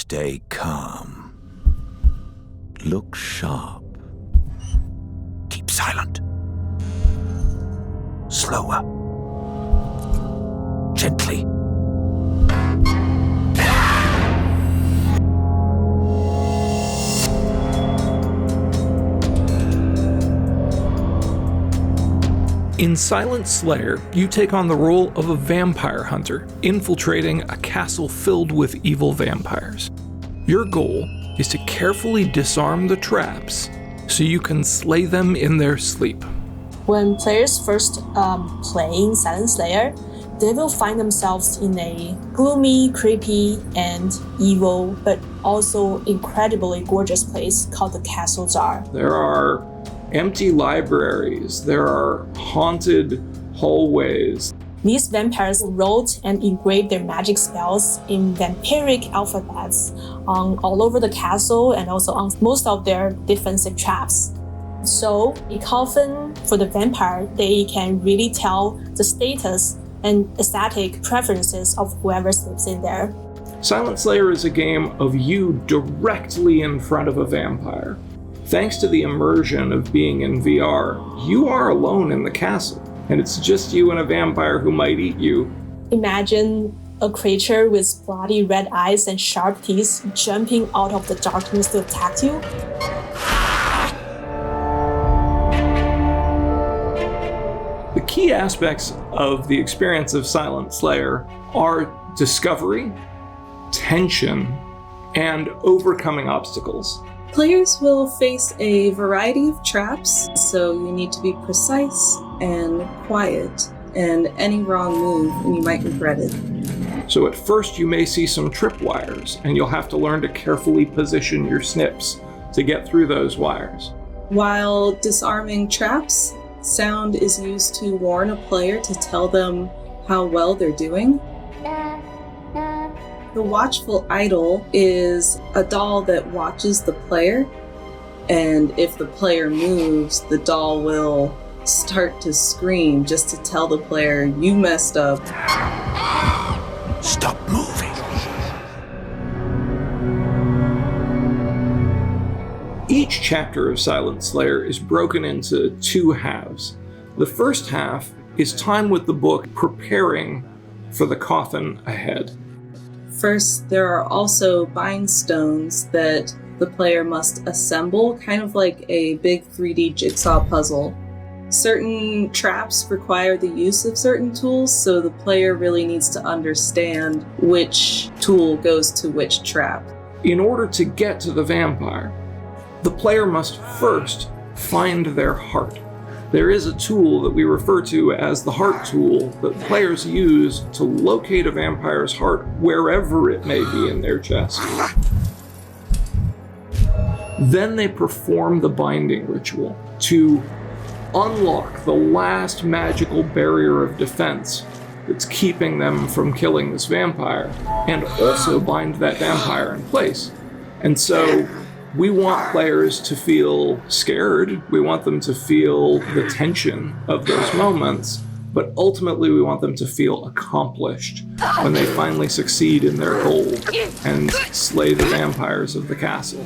Stay calm. Look sharp. Keep silent. Slower. Gently. In Silent Slayer, you take on the role of a vampire hunter, infiltrating a castle filled with evil vampires. Your goal is to carefully disarm the traps so you can slay them in their sleep. When players first play Silent Slayer, they will find themselves in a gloomy, creepy, and evil, but also incredibly gorgeous place called the Castle Jar. There are empty libraries, there are haunted hallways. These vampires wrote and engraved their magic spells in vampiric alphabets all over the castle and also on most of their defensive traps. So, often for the vampire, they can really tell the status and aesthetic preferences of whoever sleeps in there. Silent Slayer is a game of you directly in front of a vampire. Thanks to the immersion of being in VR, you are alone in the castle, and it's just you and a vampire who might eat you. Imagine a creature with bloody red eyes and sharp teeth jumping out of the darkness to attack you. The key aspects of the experience of Silent Slayer are discovery, tension, and overcoming obstacles. Players will face a variety of traps, so you need to be precise and quiet, and any wrong move and you might regret it. So at first you may see some tripwires, and you'll have to learn to carefully position your snips to get through those wires. While disarming traps, sound is used to warn a player to tell them how well they're doing. The watchful idol is a doll that watches the player, and if the player moves, the doll will start to scream just to tell the player, you messed up. Stop moving. Each chapter of Silent Slayer is broken into two halves. The first half is time with the book preparing for the coffin ahead. First, there are also bind stones that the player must assemble, kind of like a big 3D jigsaw puzzle. Certain traps require the use of certain tools, so the player really needs to understand which tool goes to which trap. In order to get to the vampire, the player must first find their heart. There is a tool that we refer to as the heart tool that players use to locate a vampire's heart wherever it may be in their chest. Then they perform the binding ritual to unlock the last magical barrier of defense that's keeping them from killing this vampire, and also bind that vampire in place. And so we want players to feel scared, we want them to feel the tension of those moments, but ultimately we want them to feel accomplished when they finally succeed in their goal and slay the vampires of the castle.